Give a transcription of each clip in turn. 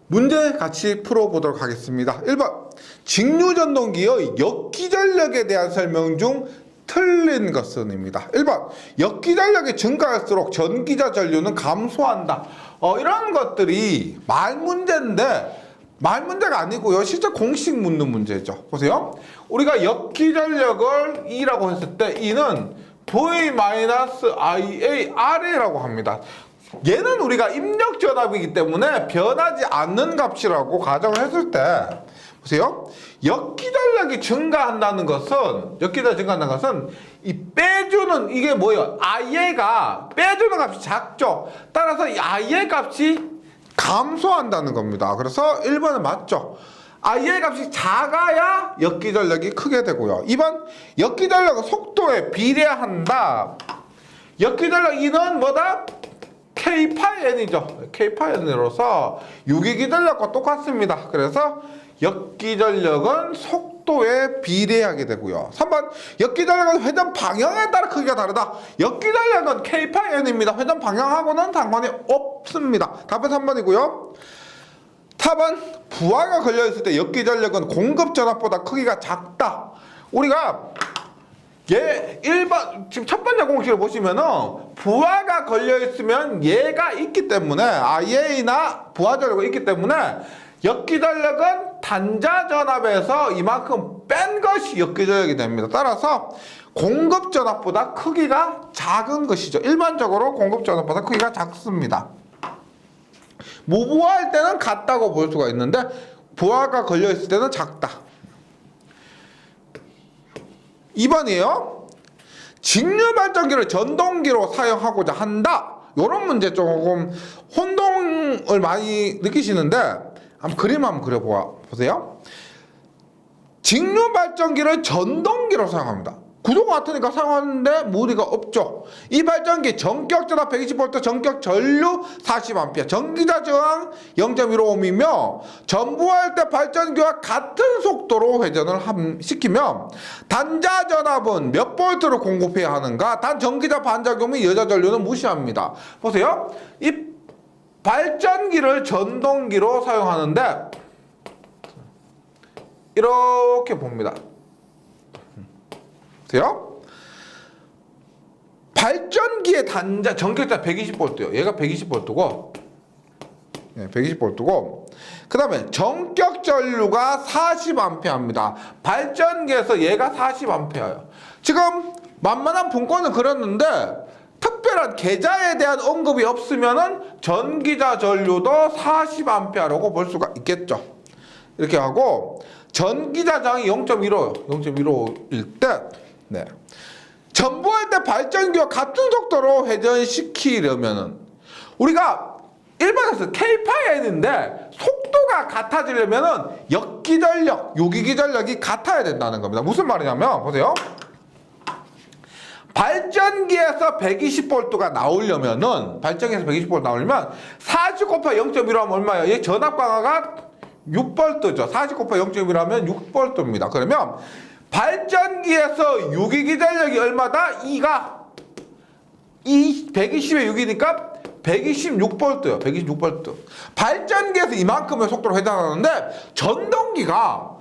문제 같이 풀어보도록 하겠습니다. 1번 직류전동기의 역기전력에 대한 설명 중 틀린 것은입니다. 1번 역기전력이 증가할수록 전기자 전류는 감소한다. 이런 것들이 말문제인데 말문제가 아니고요. 실제 공식 묻는 문제죠. 보세요. 우리가 역기전력을 E라고 했을 때 E는 V-IAR이라고 합니다. 얘는 우리가 입력전압이기 때문에 변하지 않는 값이라고 가정을 했을 때 보세요. 역기전력이 증가한다는 것은 이 빼주는 이게 뭐예요? IA가 빼주는 값이 작죠. 따라서 이 IA 값이 감소한다는 겁니다. 그래서 1번은 맞죠. IA 값이 작아야 역기전력이 크게 되고요. 2번 역기전력은 속도에 비례한다. 역기전력 E는 뭐다? K-N이죠. K-N으로서 유기기전력과 똑같습니다. 그래서 역기전력은 속도에 비례하게 되고요. 3번 역기전력은 회전 방향에 따라 크기가 다르다. 역기전력은 K-N입니다. 회전 방향하고는 상관이 없습니다. 답은 3번이고요. 4번 부하가 걸려있을 때 역기전력은 공급전압보다 크기가 작다. 우리가 지금 첫 번째 공식을 보시면은 부하가 걸려있으면 얘가 있기 때문에 IA나 부하전력이 있기 때문에 역기전력은 단자전압에서 이만큼 뺀 것이 역기전력이 됩니다. 따라서 공급전압보다 크기가 작은 것이죠. 일반적으로 공급전압보다 크기가 작습니다. 무부하일 때는 같다고 볼 수가 있는데 부하가 걸려있을 때는 작다. 2번이에요. 직류발전기를 전동기로 사용하고자 한다. 이런 문제 조금 혼동을 많이 느끼시는데 한번 그림 한번 그려보세요. 직류발전기를 전동기로 사용합니다. 구조가 같으니까 사용하는데 무리가 없죠. 이 발전기 전격전압 120V, 전격 전류 40A, 전기자 저항 0.15ohm이며 전부할 때 발전기와 같은 속도로 회전을 시키면 단자 전압은 몇 볼트를 공급해야 하는가? 단 전기자 반작용 및 여자 전류는 무시합니다. 보세요. 이 발전기를 전동기로 사용하는데 이렇게 봅니다. 보세요. 발전기의 단자 전격자 120V요. 얘가 120V고 120V고 그 다음에 전격 전류가 40A입니다. 발전기에서 얘가 40A예요. 지금 만만한 분권을 그렸는데 특별한 계자에 대한 언급이 없으면은 전기자 전류도 40A라고 볼 수가 있겠죠. 이렇게 하고 전기자 저항이 0.15요. 0.15일 때 전부할 때 발전기와 같은 속도로 회전시키려면은 우리가 일반에서 K-N인데 속도가 같아지려면은 역기전력, 유기기전력이 같아야 된다는 겁니다. 무슨 말이냐면 보세요. 발전기에서 120V가 나오려면은 40 곱하기 0.15 하면 얼마예요? 얘 전압 강화가 6V죠. 40 곱하기 0.1하면 6V입니다. 그러면 발전기에서 유기기전력이 얼마다? 120에 6이니까 126V요. 126V. 발전기에서 이만큼의 속도로 회전하는데 전동기가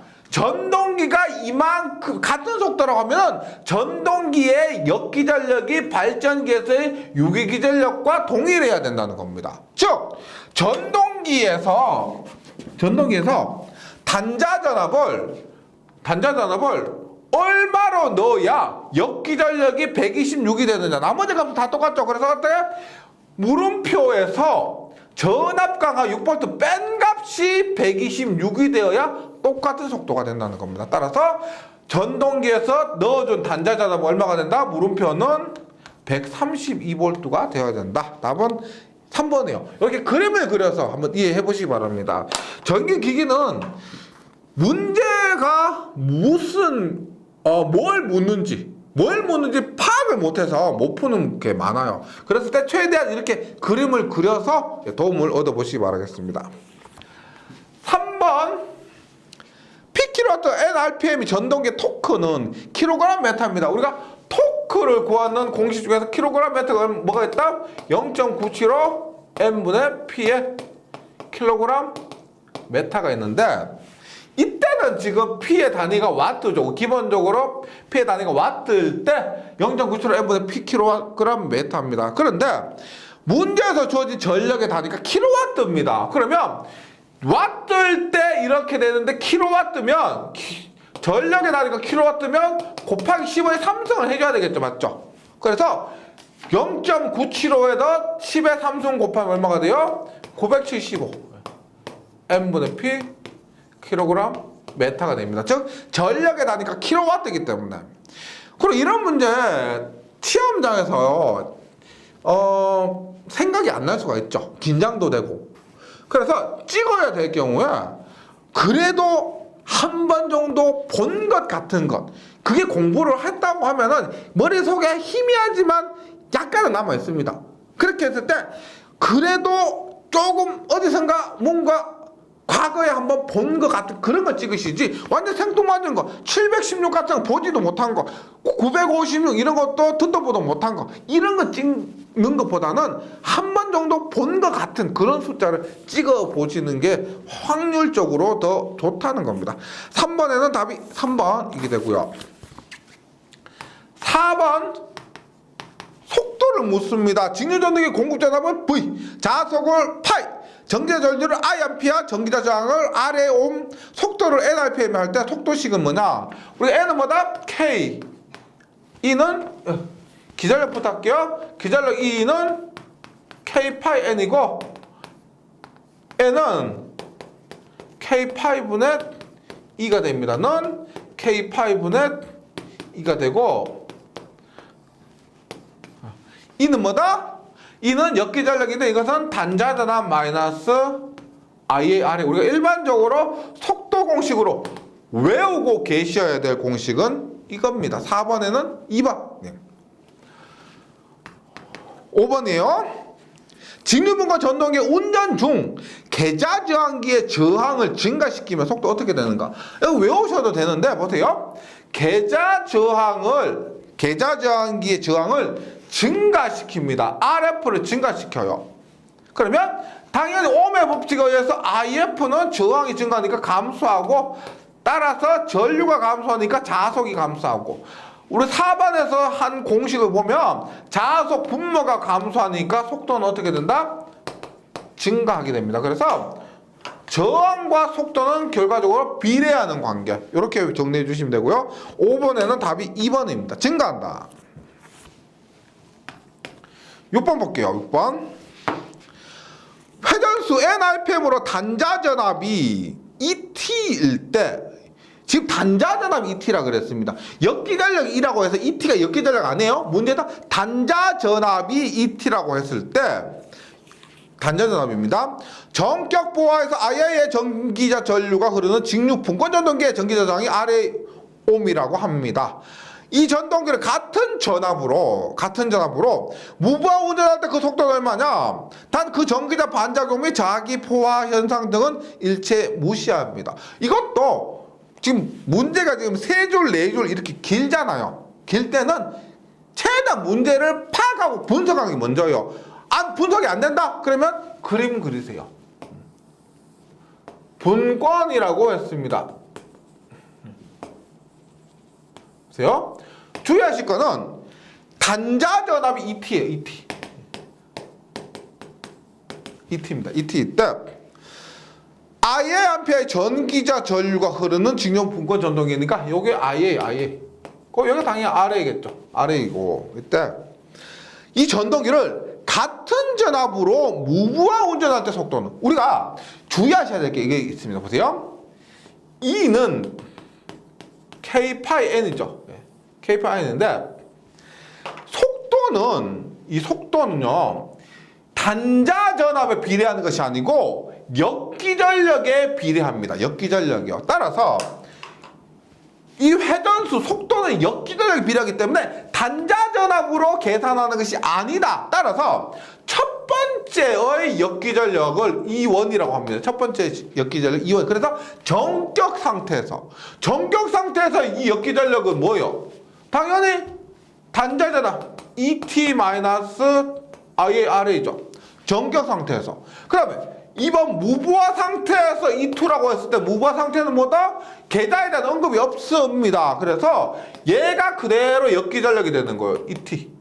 이만큼 같은 속도라고 하면 전동기의 역기전력이 발전기에서의 유기기전력과 동일해야 된다는 겁니다. 즉 전동기에서 단자전압을 얼마로 넣어야 역기전력이 126이 되느냐. 나머지 값은 다 똑같죠. 그래서 어때? 물음표에서 전압 강화 6V 뺀 값이 126이 되어야 똑같은 속도가 된다는 겁니다. 따라서 전동기에서 넣어준 단자전압은 얼마가 된다? 물음표는 132V가 되어야 된다. 답은 3번이에요. 이렇게 그림을 그려서 한번 이해해 보시기 바랍니다. 전기기기는 문제가 뭘 묻는지 파악을 못해서 못 푸는 게 많아요. 그랬을 때 최대한 이렇게 그림을 그려서 도움을 얻어보시기 바라겠습니다. 3번 PkW Nrpm이 전동기 토크는 kgm입니다. 우리가 토크를 구하는 공식 중에서 kgm가 뭐가 있다? 0.975 N분의 P의 킬로그램 메타가 있는데 이때는 지금 P의 단위가 와트죠. 기본적으로 P의 단위가 와트일 때 0.97 N분의 P 킬로그램 메타입니다. 그런데 문제에서 주어진 전력의 단위가 킬로와트입니다. 그러면 와트일 때 이렇게 되는데 킬로와트면 전력의 단위가 킬로와트면 곱하기 15의 3승을 해줘야 되겠죠. 맞죠? 그래서 0.975에다 10의 3승 곱하면 얼마가 돼요? 975 N분의 P 킬로그램 메타가 됩니다. 즉 전력의 단위가 킬로와트이기 때문에. 그리고 이런 문제 시험장에서 생각이 안 날 수가 있죠. 긴장도 되고. 그래서 찍어야 될 경우에 그래도 한 번 정도 본 것 같은 것, 그게 공부를 했다고 하면은 머릿속에 희미하지만 약간은 남아 있습니다. 그렇게 했을 때 그래도 조금 어디선가 뭔가 과거에 한번 본 것 같은 그런 거 찍으시지, 완전 생뚱맞은 거 716 같은 거 보지도 못한 거 956 이런 것도 듣도 보도 못한 거 이런 거 찍는 것보다는 한 번 정도 본 것 같은 그런 숫자를 찍어 보시는 게 확률적으로 더 좋다는 겁니다. 3번에는 답이 3번 이게 되고요. 4번 속도를 묻습니다. 직류전등의 공급전압은 V, 자속을 파이, 전기자 전류를 I암피아, 전기자 저항을 R에 속도를 NRPM 할 때 속도식은 뭐냐? 우리 N은 뭐다? K. E는 기전력부터 할게요. 기전력 E는 K 파이 N이고 N은 K 파이분의 E가 됩니다. 는 K 파이분의 E가 되고 E는 뭐다? E는 역기전력인데 이것은 단자전압 마이너스 IAR에 우리가 일반적으로 속도 공식으로 외우고 계셔야 될 공식은 이겁니다. 4번에는 2번. 네. 5번이에요. 직류분과 전동기 운전 중 계좌 저항기의 저항을 증가시키면 속도 어떻게 되는가? 이거 외우셔도 되는데 보세요. 계좌 저항기의 저항을 증가시킵니다. RF를 증가시켜요. 그러면 당연히 옴의 법칙에 의해서 IF는 저항이 증가하니까 감소하고 따라서 전류가 감소하니까 자속이 감소하고 우리 4번에서 한 공식을 보면 자속 분모가 감소하니까 속도는 어떻게 된다? 증가하게 됩니다. 그래서 저항과 속도는 결과적으로 비례하는 관계. 이렇게 정리해 주시면 되고요. 5번에는 답이 2번입니다. 증가한다. 6번 볼게요. 6번. 회전수 NRPM으로 단자전압이 ET일 때 지금 단자전압이 ET라 그랬습니다. 역기전력 E라고 해서 ET가 역기전력 아니에요? 문제다. 단자전압이 ET라고 했을 때 단자전압입니다. 전격 보아에서 IA의 전기자 전류가 흐르는 직류 분권전동기의 전기자 저항이 R옴이라고 합니다. 이 전동기를 같은 전압으로 무브와 운전할 때 그 속도가 얼마냐? 단 그 전기자 반작용 및 자기 포화 현상 등은 일체 무시합니다. 이것도 지금 문제가 지금 3줄, 4줄 이렇게 길잖아요. 길 때는 최대한 문제를 파악하고 분석하는 게 먼저예요. 분석이 안 된다? 그러면 그림 그리세요. 분권이라고 했습니다. 보세요. 주의하실 거는 단자전압이 ET예요. ET입니다. ET 때 IA의 전기자 전류가 흐르는 직류 분권 전동기니까 요게 IA. 여기 당연히 RA겠죠. RA이고 이때 이 전동기를 같은 전압으로 무브와 운전할 때 속도는 우리가 주의하셔야 될 게 이게 있습니다. 보세요. E는 K 파이 N이죠. K 파이 N인데 이 속도는요 단자 전압에 비례하는 것이 아니고 역기전력에 비례합니다. 역기전력이요. 따라서 이 회전수 속도는 역기전력에 비례하기 때문에 단자 전압으로 계산하는 것이 아니다. 따라서 첫 번째의 역기전력을 E1이라고 합니다. 첫 번째 역기전력 E1. 그래서 정격 상태에서 이 역기전력은 뭐예요? 당연히 단자 전압 ET-IARA죠. 정격 상태에서. 그 다음에 2번 무부하 상태에서 E2라고 했을 때 무부하 상태는 뭐다? 계좌에 대한 언급이 없습니다. 그래서 얘가 그대로 역기전력이 되는 거예요. ET.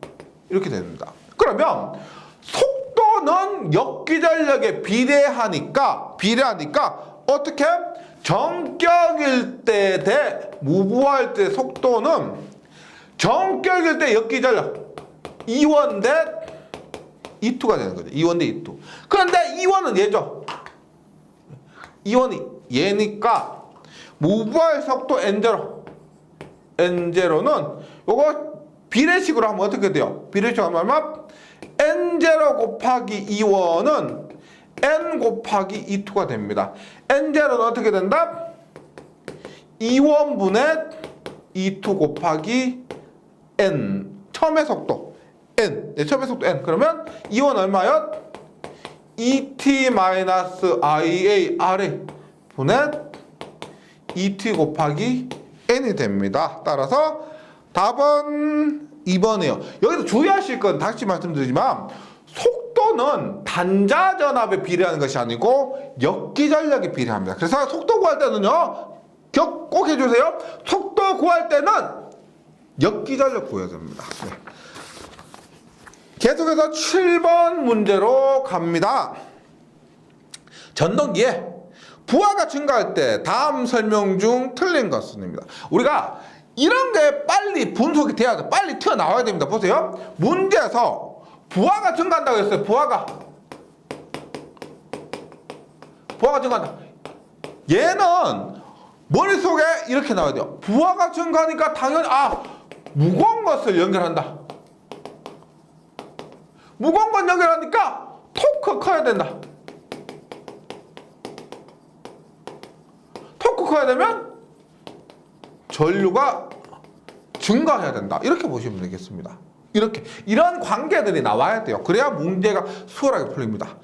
이렇게 됩니다. 그러면 속도는 역기전력에 비례하니까 어떻게? 전격일 때 대 무부하일 때 속도는 전격일 때 역기전력 E1 대 E2가 되는 거죠. E1 대 E2. 그런데 E1은 얘죠. E1이 얘니까 무부하의 속도 N0는 요거 비례식으로 하면 어떻게 돼요? 비례식으로 하면 N0 곱하기 E1은 N 곱하기 E2가 됩니다. N0는 어떻게 된다? E1분의 E2 곱하기 N. 처음의 속도 N. 네, 처음의 속도 N. 그러면 E1 얼마요? ET-IA RA 분의 ET 곱하기 N이 됩니다. 따라서 답은 2번이에요. 여기서 주의하실 건 다시 말씀드리지만 속도는 단자전압에 비례하는 것이 아니고 역기전력에 비례합니다. 그래서 속도 구할 때는요, 꼭 해주세요. 속도 구할 때는 역기전력 구해야 됩니다. 네. 계속해서 7번 문제로 갑니다. 전동기에 부하가 증가할 때 다음 설명 중 틀린 것은입니다. 우리가 이런 게 빨리 분석이 돼야 돼. 빨리 튀어나와야 됩니다. 보세요. 문제에서 부하가 증가한다고 했어요. 부하가 증가한다. 얘는 머릿속에 이렇게 나와야 돼요. 부하가 증가하니까 당연히 무거운 것을 연결한다. 무거운 건 연결하니까 토크 커야 된다. 토크 커야 되면 전류가 증가해야 된다. 이렇게 보시면 되겠습니다. 이런 관계들이 나와야 돼요. 그래야 문제가 수월하게 풀립니다.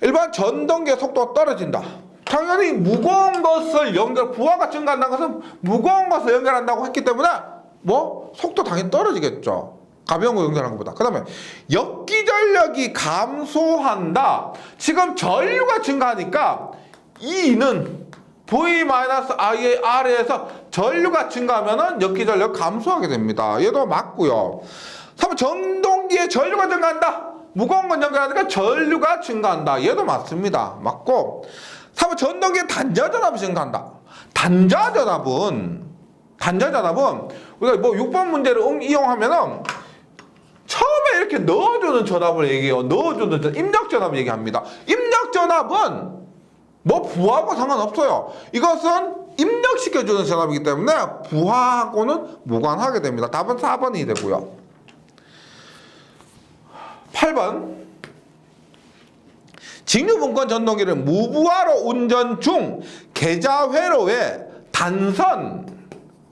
일반 전동기의 속도가 떨어진다. 당연히 무거운 것을 부하가 증가한다는 것은 무거운 것을 연결한다고 했기 때문에 속도 당연히 떨어지겠죠. 가벼운 거 연결한 것보다. 그 다음에 역기전력이 감소한다. 지금 전류가 증가하니까 E는 V-IAR에서 전류가 증가하면 역기전력 감소하게 됩니다. 얘도 맞고요. 3번 전동기에 전류가 증가한다. 무거운 건 연결하니까 전류가 증가한다. 얘도 맞습니다. 맞고 3번 전동기에 단자전압이 증가한다. 단자전압은 우리가 6번 문제를 이용하면은 처음에 이렇게 넣어주는 전압을 얘기해요. 입력전압을 얘기합니다. 입력전압은 부하하고 상관없어요. 이것은 입력시켜주는 전압이기 때문에 부하하고는 무관하게 됩니다. 답은 4번이 되고요. 8번 직류분권 전동기를 무부하로 운전 중 계좌회로에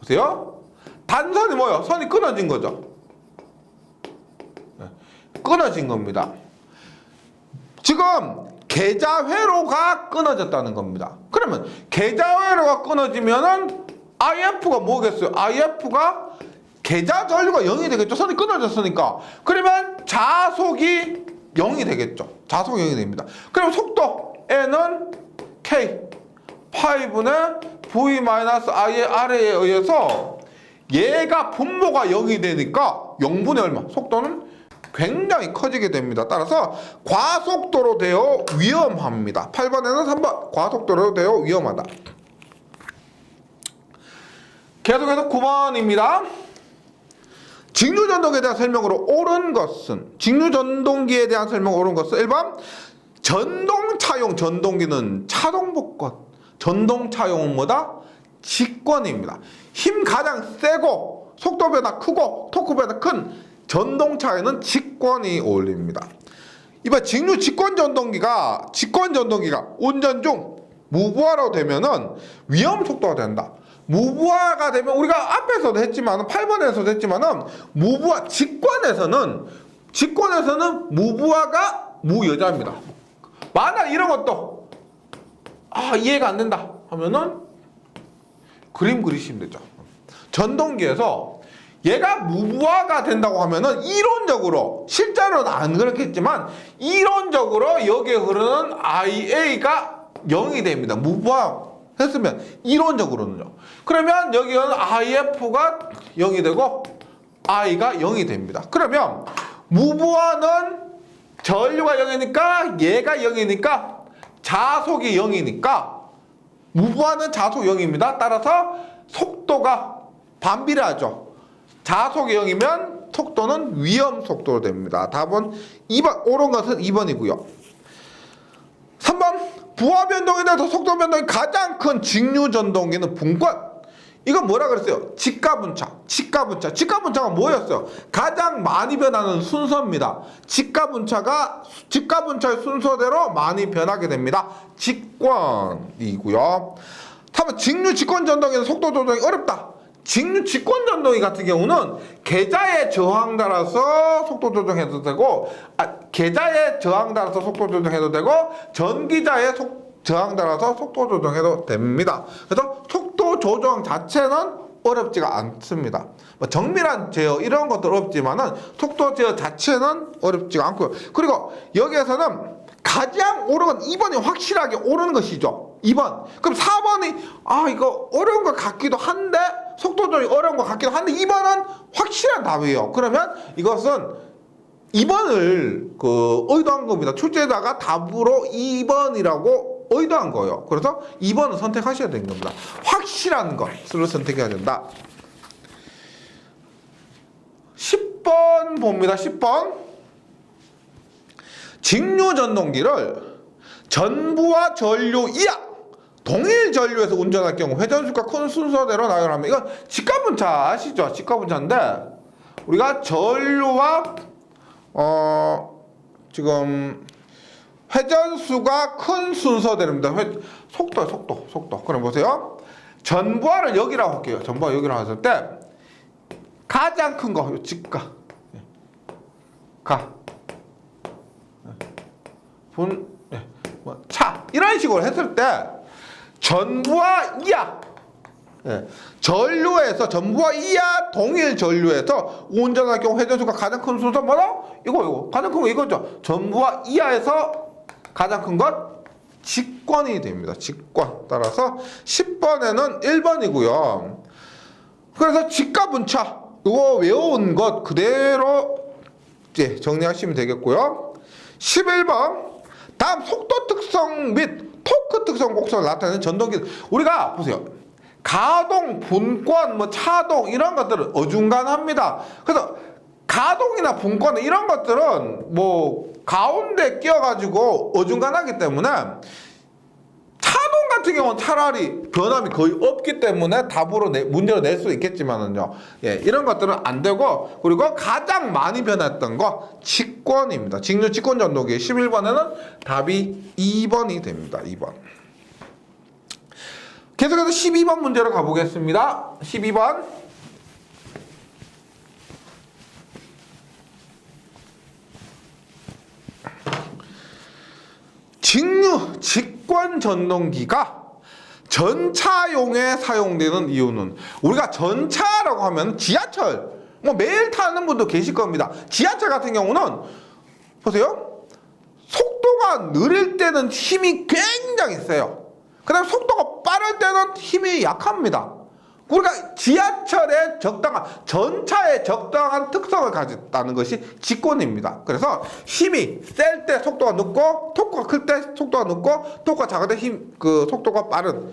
보세요. 단선이 뭐예요? 선이 끊어진 거죠. 끊어진 겁니다. 지금 계좌회로가 끊어졌다는 겁니다. 그러면 계좌회로가 끊어지면은 IF가 뭐겠어요? IF가 계좌 전류가 0이 되겠죠. 선이 끊어졌으니까. 그러면 자속이 0이 되겠죠. 자속이 0이 됩니다. 그럼 속도 N은 K 5분의 V-IAR에 의해서 얘가 분모가 0이 되니까 0분의 얼마? 속도는 굉장히 커지게 됩니다. 따라서 과속도로 되어 위험합니다. 8번에는 3번 과속도로 되어 위험하다. 계속해서 9번입니다. 직류전동기에 대한 설명으로 옳은 것은 1번 전동차용 전동기는 차동복권, 전동차용은 뭐다? 직권입니다. 힘 가장 세고 속도보다 크고 토크보다 큰 전동차에는 직권이 어울립니다. 이번 직류 직권 전동기가 운전 중 무부하로 되면은 위험 속도가 된다. 무부하가 되면 우리가 앞에서도 했지만은 8번에서도 했지만은 무부하 직권에서는 무부하가 무여자입니다. 만약 이런 것도 이해가 안 된다 하면은 그림 그리시면 되죠. 전동기에서 얘가 무부하가 된다고 하면은 이론적으로, 실제로는 안 그렇겠지만 이론적으로 여기에 흐르는 IA가 0이 됩니다. 무부하 했으면 이론적으로는요. 그러면 여기는 IF가 0이 되고 I가 0이 됩니다. 그러면 무부하는 전류가 0이니까 얘가 0이니까 자속이 0이니까 무부하는 자속 0입니다. 따라서 속도가 반비례하죠. 자속이 0이면 속도는 위험 속도로 됩니다. 답은 2번, 옳은 것은 2번이고요. 3번, 부하 변동에 대해서 속도 변동이 가장 큰 직류 전동기는 분권. 이건 뭐라 그랬어요? 직가분차. 직가분차가 뭐였어요? 가장 많이 변하는 순서입니다. 직가분차의 순서대로 많이 변하게 됩니다. 직권이고요. 3번, 직류 직권 전동기는 속도 조정이 어렵다. 직류 직권 전동기 같은 경우는 계자의 저항 따라서 속도 조정해도 되고, 계자의 저항 따라서 속도 조정해도 되고, 전기자의 저항 따라서 속도 조정해도 됩니다. 그래서 속도 조정 자체는 어렵지가 않습니다. 뭐 정밀한 제어 이런 것도 어렵지만은 속도 제어 자체는 어렵지가 않고요. 그리고 여기에서는 가장 옳은 건 2번이 확실하게 옳은 것이죠. 2번. 그럼 4번이 이거 어려운 것 같기도 한데 속도 조정이 어려운 것 같기도 한데 2번은 확실한 답이에요. 그러면 이것은 2번을 의도한 겁니다. 출제자가 답으로 2번이라고 의도한 거예요. 그래서 2번을 선택하셔야 되는 겁니다. 확실한 것을 선택해야 된다. 10번 봅니다. 10번. 직류 전동기를 전부와 전류 이하 동일 전류에서 운전할 경우 회전수가 큰 순서대로 나열하면, 이건 직가분차 아시죠? 직가분차인데 우리가 전류와 지금 회전수가 큰 순서대로입니다. 속도. 그럼 보세요. 전부하를 여기라고 할게요. 전부하 여기라고 했을 때 가장 큰 거, 직가, 차 이런 식으로 했을 때 전부하 이하, 전부하 이하 동일 전류에서 운전할 경우 회전수가 가장 큰 순서 뭐다? 이거 가장 큰 거 이거죠. 전부하 이하에서 가장 큰 것 직권이 됩니다. 직권. 따라서 10번에는 1번이고요. 그래서 직가분차 이거 외워온 것 그대로 이제 정리하시면 되겠고요. 11번, 다음 속도 특성 및 토크 특성 곡선을 나타내는 전동기. 우리가 보세요. 가동, 분권, 차동 이런 것들은 어중간합니다. 그래서 가동이나 분권 이런 것들은 가운데 끼어가지고 어중간하기 때문에 차동 같은 경우는 차라리 변함이 거의 없기 때문에 답으로 문제로 낼 수 있겠지만은요. 이런 것들은 안 되고, 그리고 가장 많이 변했던 거 직권입니다. 직류 직권 전동기 11번에는 답이 2번이 됩니다. 2번. 계속해서 12번 문제로 가보겠습니다. 12번. 직류 직권 전동기가 전차용에 사용되는 이유는, 우리가 전차라고 하면 지하철 매일 타는 분도 계실 겁니다. 지하철 같은 경우는 보세요. 속도가 느릴 때는 힘이 굉장히 세요. 그 다음에 속도가 빠를 때는 힘이 약합니다. 우리가 지하철에 전차에 적당한 특성을 가졌다는 것이 직권입니다. 그래서 힘이 셀 때 속도가 늦고, 토크가 클 때 속도가 늦고, 토크가 작을 때 속도가 빠른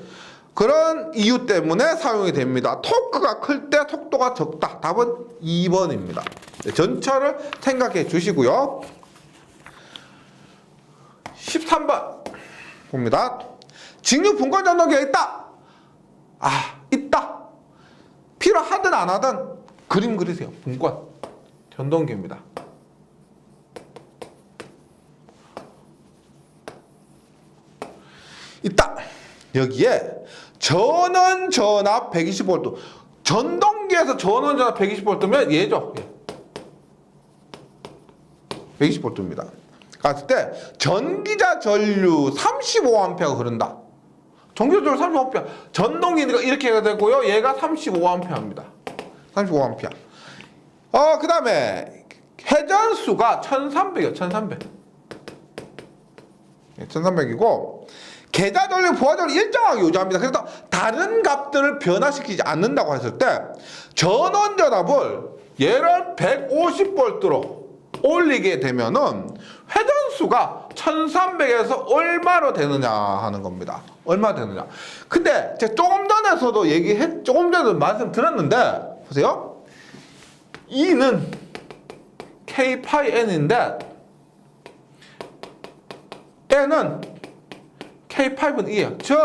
그런 이유 때문에 사용이 됩니다. 토크가 클 때 속도가 적다. 답은 2번입니다. 전차를 생각해 주시고요. 13번 봅니다. 직류 분권 전동기가 있다. 있다. 필요하든 안 하든 그림 그리세요. 분권 전동기입니다. 있다. 여기에 전원 전압 120V, 전동기에서 전원 전압 120V면 얘죠. 120V입니다. 갔을 때 전기자 전류 35A가 흐른다. 전기자 전류 35A. 전동기니까 이렇게 해야 되고요. 얘가 35A입니다. 35A. 그 다음에 회전수가 1300이요. 1300. 1300이고 계좌 전류 부하 전류 일정하게 유지합니다. 그래서 다른 값들을 변화시키지 않는다고 했을 때 전원 전압을 얘를 150V로 올리게 되면은 회전수가 1300에서 얼마로 되느냐 하는 겁니다. 얼마 되느냐. 근데 제가 조금 전에도 말씀드렸는데 보세요. E는 K 파이 N인데 N은 K 파이분 E예요. 즉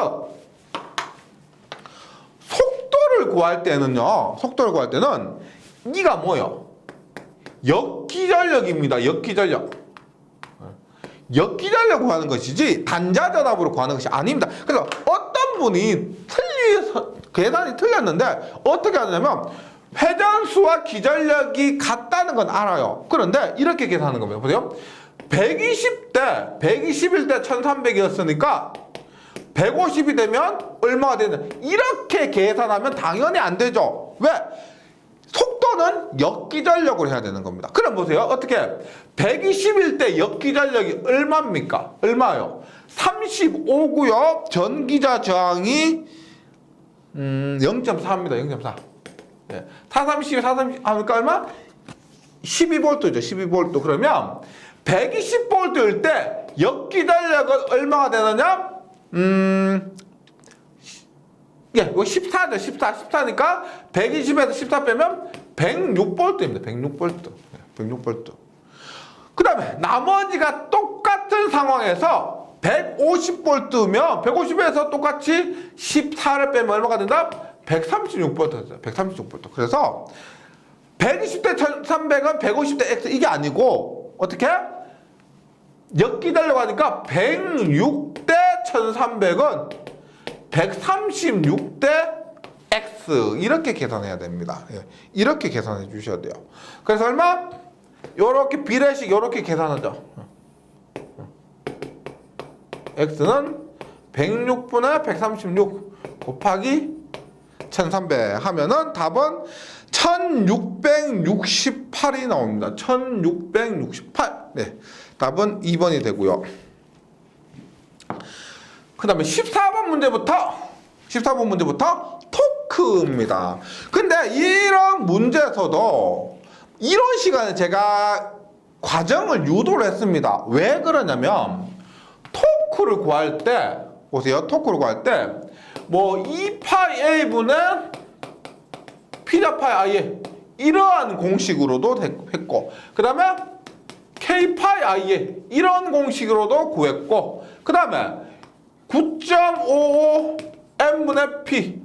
속도를 구할 때는 E가 뭐예요? 역기전력입니다. 역기전력 구하는 것이지 단자전압으로 구하는 것이 아닙니다. 그래서 어떤 분이 계산이 틀렸는데 어떻게 하냐면 회전수와 기전력이 같다는 건 알아요. 그런데 이렇게 계산하는 겁니다. 보세요. 120일 때 1300이었으니까 150이 되면 얼마가 되냐. 이렇게 계산하면 당연히 안 되죠. 왜? 속도는 역기전력으로 해야 되는 겁니다. 그럼 보세요. 어떻게 120일 때 역기전력이 얼마입니까? 얼마요? 35고요. 전기자 저항이 0.4입니다. 0.4. 네. 430 하니까 얼마? 12V죠. 12V. 그러면 120V일 때 역기전력은 얼마가 되느냐? 예, 이거 14죠. 14니까 120에서 14 빼면 106V입니다. 106V. 그 다음에 나머지가 똑같은 상황에서 150V면 150에서 똑같이 14를 빼면 얼마가 된다? 136V. 136V. 그래서 120대 1300은 150대 X 이게 아니고 어떻게? 역기전력 하니까 106대 1300은 136대 X 이렇게 계산해야 됩니다. 예, 이렇게 계산해 주셔야 돼요. 그래서 얼마? 요렇게 비례식 요렇게 계산하죠. X는 106분의 136 곱하기 1300 하면은 답은 1668이 나옵니다. 1668. 네. 답은 2번이 되고요. 그 다음에 14번 문제부터 토크입니다. 근데 이런 문제에서도 이런 시간에 제가 과정을 유도를 했습니다. 왜 그러냐면 토크를 구할 때 보세요. 토크를 구할 때 뭐 2파이 A분의 P자 파이 I에 이러한 공식으로도 했고 그 다음에 K 파이 I에 이런 공식으로도 구했고 그 다음에 9.55 N분의 P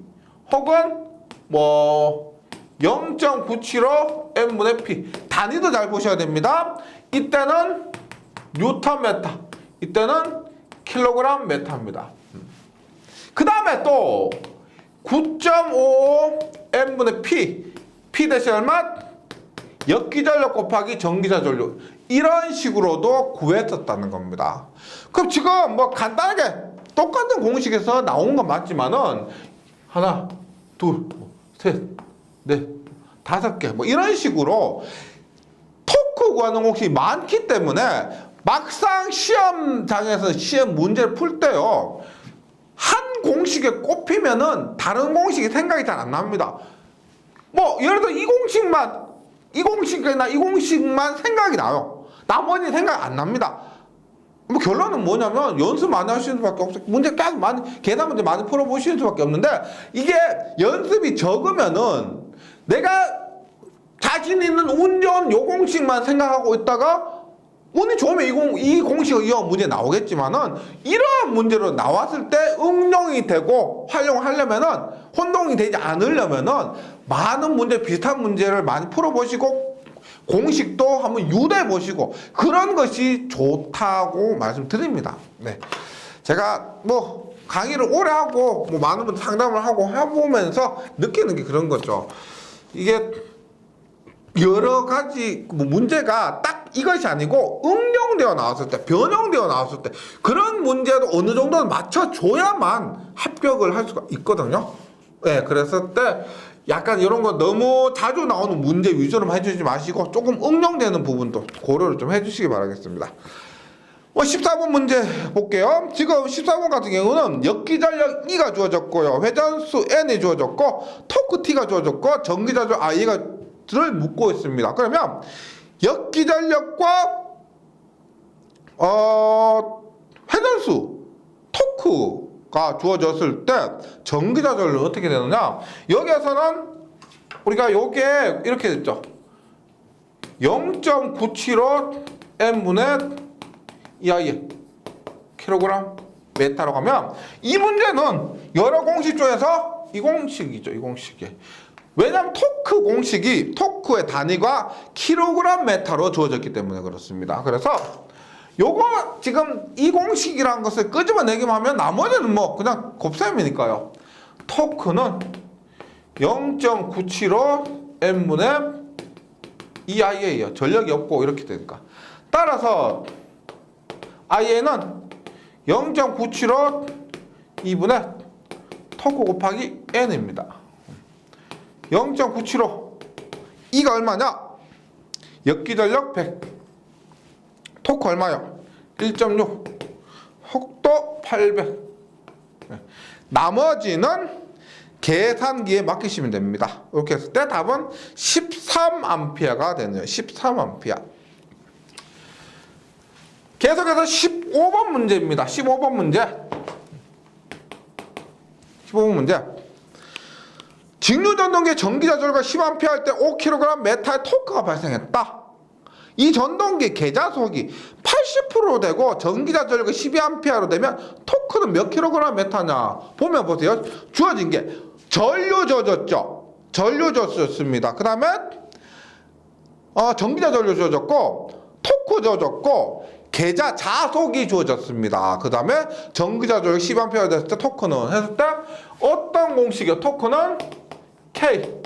혹은 뭐 0.975 N분의 P 단위도 잘 보셔야 됩니다. 이때는 뉴턴 메타 이때는 킬로그램 메타입니다. 그 다음에 또 9.55 N분의 P 대신 얼마? 역기전력 곱하기 전기자 전류 이런 식으로도 구했었다는 겁니다. 그럼 지금 뭐 간단하게 똑같은 공식에서 나온 건 맞지만은 하나, 둘, 셋, 넷, 5개 뭐 이런 식으로 토크 구하는 공식이 많기 때문에 막상 시험장에서 시험 문제를 풀 때요 한 공식에 꼽히면은 다른 공식이 생각이 잘 안 납니다. 뭐 예를 들어 이 공식만 생각이 나요. 나머지 생각이 안 납니다. 뭐 결론은 뭐냐면 연습 많이 하시는 수밖에 없어요. 문제 계속 계산 문제 많이 풀어보시는 수밖에 없는데 이게 연습이 적으면은 내가 자신 있는 운 좋은 요 공식만 생각하고 있다가 운이 좋으면 이 공식을 이용 문제 나오겠지만은 이러한 문제로 나왔을 때 응용이 되고 활용하려면은 혼동이 되지 않으려면은 많은 문제 비슷한 문제를 많이 풀어보시고 공식도 한번 유도해 보시고 그런 것이 좋다고 말씀드립니다. 네, 제가 뭐 강의를 오래 하고 뭐 많은 분들 상담을 하고 해보면서 느끼는 게 그런 거죠. 이게 여러 가지 뭐 문제가 딱 이것이 아니고 응용되어 나왔을 때, 변형되어 나왔을 때 그런 문제도 어느 정도는 맞춰줘야만 합격을 할 수가 있거든요. 네, 그랬을 때 약간 이런 거 너무 자주 나오는 문제 위주로만 해주지 마시고 조금 응용되는 부분도 고려를 좀 해주시기 바라겠습니다. 14번 문제 볼게요. 지금 14번 같은 경우는 역기전력 E가 주어졌고요. 회전수 N이 주어졌고 토크 T가 주어졌고 전기자주 I를 묻고 있습니다. 그러면 역기전력과 회전수 토크가 주어졌을 때 전기자전력은 어떻게 되느냐? 여기에서는 우리가 요게 이렇게 됐죠. 0.975 N분의 EI에 킬로그램 메타로 가면 이 문제는 여러 공식 중에서 이 공식이죠. 이 공식이. 왜냐하면 토크 공식이 토크의 단위가 킬로그램 메타로 주어졌기 때문에 그렇습니다. 그래서 요거 지금 이 공식이라는 것을 끄집어내기만 하면 나머지는 뭐 그냥 곱셈이니까요. 토크는 0.975 N분의 EIA예요. 전력이 없고 이렇게 되니까. 따라서 IA는 0.975 2분의 토크 곱하기 N입니다. 0.975 E가 얼마냐? 역기전력 100 토크 얼마요? 1.6 속도 800 나머지는 계산기에 맡기시면 됩니다. 이렇게 했을 때 답은 13A가 되네요. 13A. 계속해서 15번 문제입니다. 15번 문제. 15번 문제. 직류전동기의 전기자전류가 10A 할 때 5kg 메타의 토크가 발생했다. 이 전동기 계자속이 80% 되고 전기자전류가 12A로 되면 토크는 몇 kg 메타냐? 보면 보세요. 주어진 게 전류 주어졌죠. 전류 주어졌습니다. 그 다음에 전기자전류 주어졌고 토크 주어졌고 계자 자속이 주어졌습니다. 그 다음에 전기자전류 10A 됐을 때 토크는 했을 때 어떤 공식이요? 토크는 K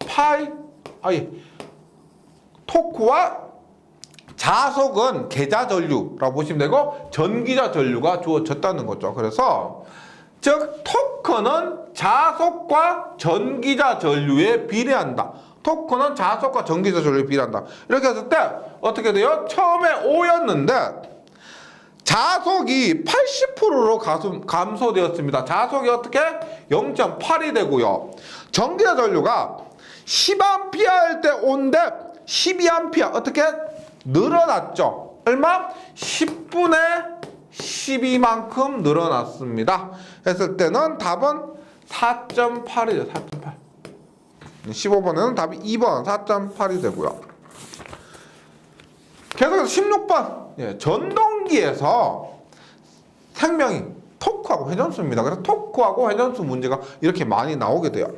파이 I 토크와 자속은 계자전류라고 보시면 되고 전기자전류가 주어졌다는 거죠. 그래서 즉 토크는 자속과 전기자전류에 비례한다. 토크는 자속과 전기자전류에 비례한다. 이렇게 했을 때 어떻게 돼요? 처음에 5였는데 자속이 80%로 감소되었습니다. 자속이 어떻게? 0.8이 되고요. 전기자전류가 10A 할 때 5인데 12A 어떻게? 늘어났죠. 얼마? 10분의 12만큼 늘어났습니다. 했을 때는 답은 4.8이죠. 4.8. 15번에는 답이 2번 4.8이 되고요. 계속해서 16번. 전동기에서 생명이 토크하고 회전수입니다. 그래서 토크하고 회전수 문제가 이렇게 많이 나오게 돼요.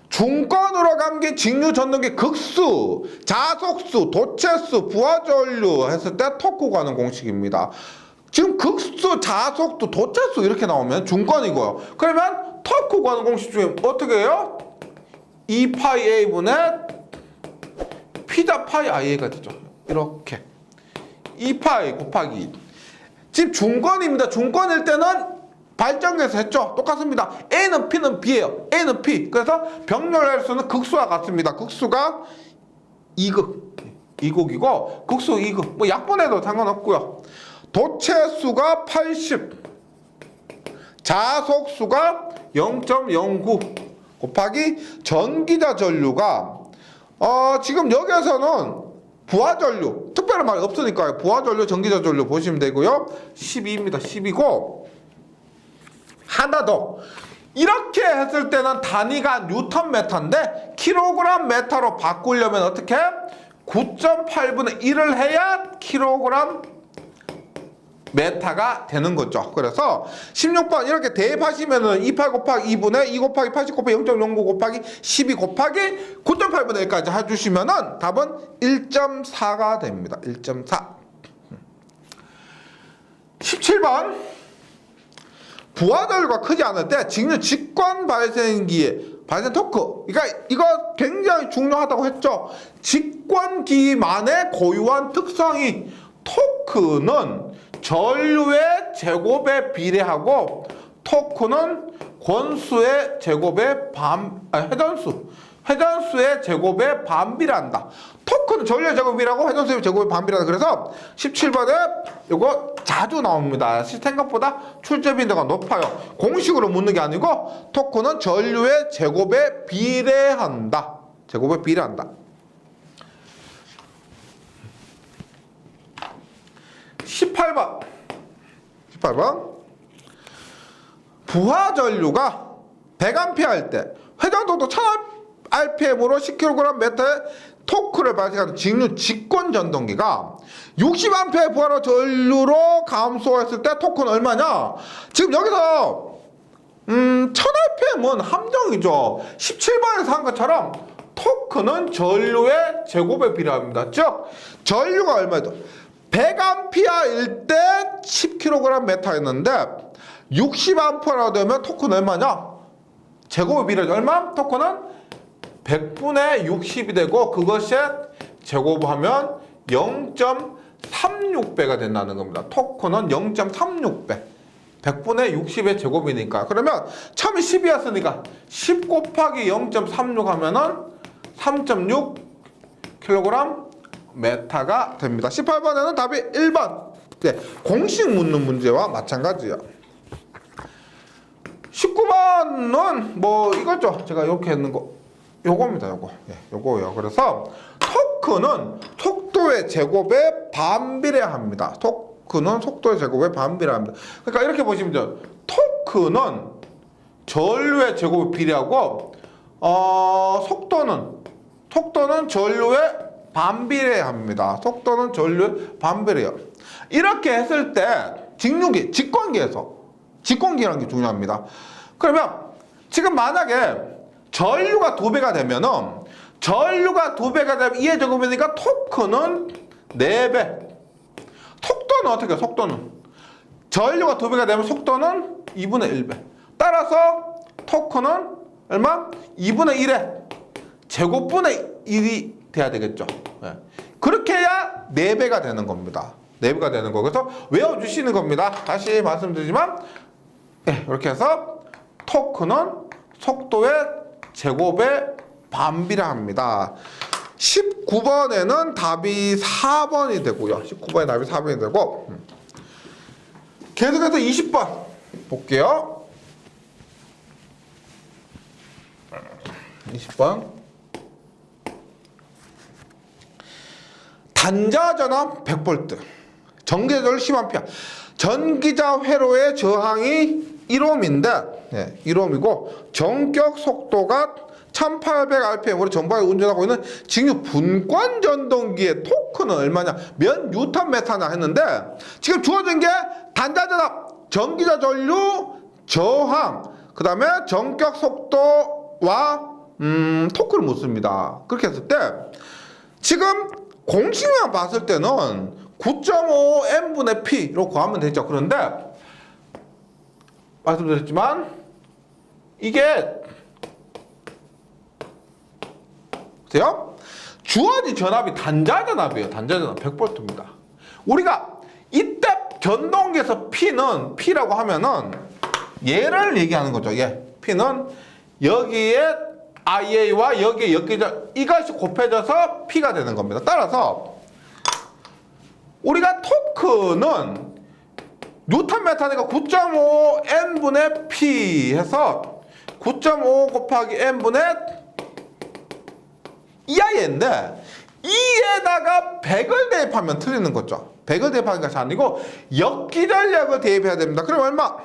중권으로 감긴 직류 전동기 극수, 자속수, 도체수, 부하전류 했을 때 토크 구하는 공식입니다. 지금 극수, 자속수, 도체수 이렇게 나오면 중권이고요. 그러면 토크 구하는 공식 중에 어떻게 해요? 2파이 A분의 피자 파이 IA가 되죠. 이렇게 2파이 곱하기 지금 중권입니다. 중권일 때는 발전기에서 했죠. 똑같습니다. A는 P는 B예요. A는 P. 그래서 병렬할 수는 극수와 같습니다. 극수가 2극 2극이고 극수 2극 뭐 약분해도 상관없고요. 도체수가 80 자속수가 0.09 곱하기 전기자전류가 지금 여기에서는 부하전류 특별한 말이 없으니까요. 부하전류 전기자전류 보시면 되고요. 12입니다. 10이고 하나 더 이렇게 했을 때는 단위가 뉴턴메타인데 킬로그램 메타로 바꾸려면 어떻게? 9.8분의 1을 해야 킬로그램 메타가 되는 거죠. 그래서 16번 이렇게 대입하시면은 28 곱하기 2분의 2 곱하기 80 곱하기 0.09 곱하기 12 곱하기 9.8분의 1까지 해주시면은 답은 1.4가 됩니다. 1.4. 17번 부하전류가 크지 않을 때 직류 직관 발생기에 발생 토크. 그러니까 이거 굉장히 중요하다고 했죠. 직관기만의 고유한 특성이 토크는 전류의 제곱에 비례하고 토크는 권수의 제곱의 회전수의 제곱의 반비례한다. 토크는 전류의 제곱이라고 회전수의 제곱의 반비례한다. 그래서 17번에 이거 자주 나옵니다. 생각보다 출제 빈도가 높아요. 공식으로 묻는 게 아니고 토크는 전류의 제곱에 비례한다. 제곱에 비례한다. 18번 부하전류가 100A 할 때 회전속도 1000rpm으로 10kg m의 토크를 발생하는 직류 직권전동기가 60A 부하로 전류로 감소했을 때 토크는 얼마냐? 지금 여기서 1000rpm은 함정이죠. 17번에서 한 것처럼 토크는 전류의 제곱에 비례합니다. 즉 전류가 얼마죠? 100A일 때 10kg m였는데 60A라 되면 토크는 얼마냐? 제곱에 비례하죠. 얼마? 토크는 100분의 60이 되고 그것에 제곱하면 0.36배가 된다는 겁니다. 토크는 0.36배. 100분의 60의 제곱이니까. 그러면 처음에 10이었으니까 10 곱하기 0.36 하면은 3.6kg 메타가 됩니다. 18번에는 답이 1번. 네, 공식 묻는 문제와 마찬가지예요. 19번은 뭐 이거죠. 제가 이렇게 했는 거. 요겁니다. 요거. 예, 요거예요. 그래서 토크는 속도의 제곱에 반비례합니다. 토크는 속도의 제곱에 반비례합니다. 그러니까 이렇게 보시면 돼요. 토크는 전류의 제곱에 비례하고 속도는 전류에 반비례합니다. 속도는 전류에 반비례해요. 이렇게 했을 때 직권기라는 게 중요합니다. 그러면 지금 만약에 전류가 2배가 되면은 이의 제곱이니까 토크는 4배. 속도는 어떻게 해요? 속도는 전류가 2배가 되면 속도는 2분의 1배. 따라서 토크는 얼마? 2분의 1에 제곱분의 1이 돼야 되겠죠. 네. 그렇게 해야 4배가 되는 겁니다. 4배가 되는 거. 그래서 외워주시는 겁니다. 다시 말씀드리지만 네, 이렇게 해서 토크는 속도의 제곱에 반비례합니다. 19번에는 답이 4번이 되고요. 19번에 답이 4번이 되고 계속해서 20번 볼게요. 20번 단자전압 100V 전기자전류 10A 전기자 회로의 저항이 1ohm인데 1ohm이고 전격 속도가 1800rpm으로 전방에 운전하고 있는 직류 분권 전동기의 토크는 얼마냐? 몇 뉴턴미터냐 했는데 지금 주어진 게 단자전압, 전기자전류, 저항, 그 다음에 전격 속도와 토크를 묻습니다. 그렇게 했을 때 지금 공식만 봤을 때는 9.5n분의 p로 구하면 되죠. 그런데 말씀드렸지만 이게 보세요. 주어진 전압이 단자전압이에요. 단자전압 100V입니다. 우리가 이때 전동기에서 P라고 하면은 얘를 얘기하는 거죠. P는 여기에 IA와 여기에 엮이죠. 이것이 곱해져서 P가 되는 겁니다. 따라서 우리가 토크는 뉴턴미터니까 9.5n분의 P 해서 9.5 곱하기 n분의 2IN데 2에다가 100을 대입하면 틀리는 거죠. 100을 대입하는 것이 아니고 역기전력을 대입해야 됩니다. 그럼 얼마?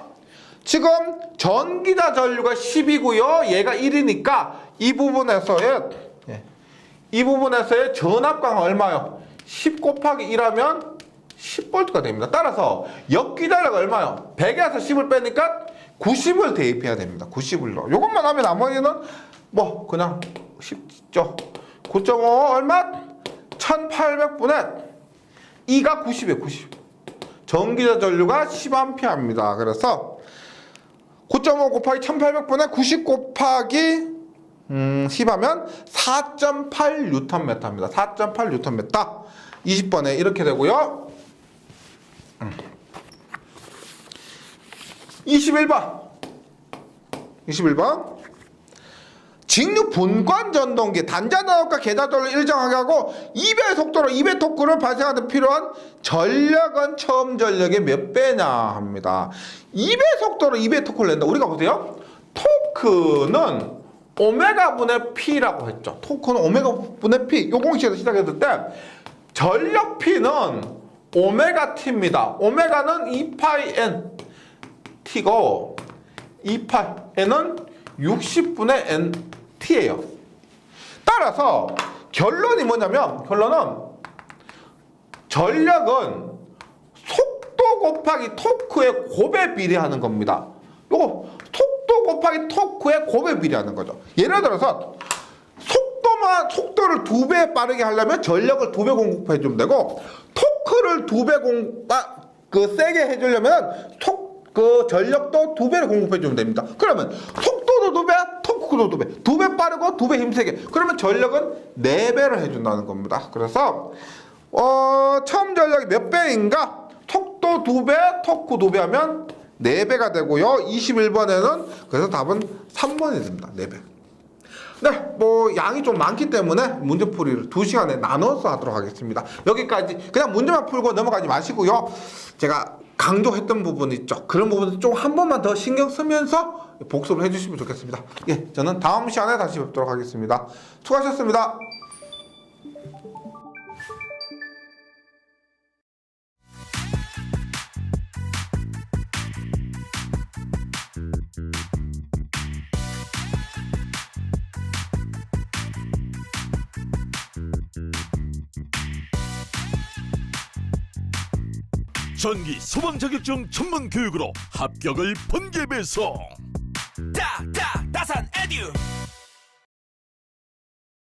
지금 전기자 전류가 10이고요. 얘가 1이니까 이 부분에서의 전압광은 얼마요? 10 곱하기 1하면 10V가 됩니다. 따라서 역기전력 얼마요? 100에서 10을 빼니까 90을 대입해야 됩니다. 90을요. 요것만 하면 나머지는 뭐 그냥 쉽죠. 9.5 얼마? 1800분의 2가 90이에요. 90. 전기자 전류가 10A입니다. 그래서 9.5 곱하기 1800분의 90 곱하기 10 하면 4.8Nm입니다. 4.8Nm. 20번에 이렇게 되고요. 21번 21번. 직류 분권 전동기 단자 나압과 계좌전을 일정하게 하고 2배의 속도로 2배 토크를 발생하는 데 필요한 전력은 처음 전력의 몇 배냐 합니다. 2배 속도로 2배 토크를 낸다. 우리가 보세요. 토크는 오메가 분의 P라고 했죠. 토크는 오메가 분의 P. 요 공식에서 시작했을 때 전력 P는 오메가 T입니다. 오메가는 2파이 N T고 2파이 N은 60분의 N T예요. 따라서 결론이 뭐냐면 결론은 전력은 속도 곱하기 토크의 곱에 비례하는 겁니다. 요거 속도 곱하기 토크의 곱에 비례하는 거죠. 예를 들어서 속도를 2배 빠르게 하려면 전력을 2배 공급해 주면 되고 토크를 2배 세게 해주려면 전력도 2배를 공급해 주면 됩니다. 그러면 속도도 2배, 토크도 2배, 2배 빠르고 2배 힘세게. 그러면 전력은 4배를 해준다는 겁니다. 그래서 처음 전력이 몇 배인가? 속도 2배, 토크 2배 하면 4배가 되고요. 21번에는 그래서 답은 3번이 됩니다. 4배. 네, 뭐 양이 좀 많기 때문에 문제풀이를 2시간에 나눠서 하도록 하겠습니다. 여기까지 그냥 문제만 풀고 넘어가지 마시고요. 제가 강조했던 부분 있죠. 그런 부분을 좀 한 번만 더 신경 쓰면서 복습을 해주시면 좋겠습니다. 예, 저는 다음 시간에 다시 뵙도록 하겠습니다. 수고하셨습니다. 전기 소방 자격증 전문 교육으로 합격을 번개 배송. 다산 에듀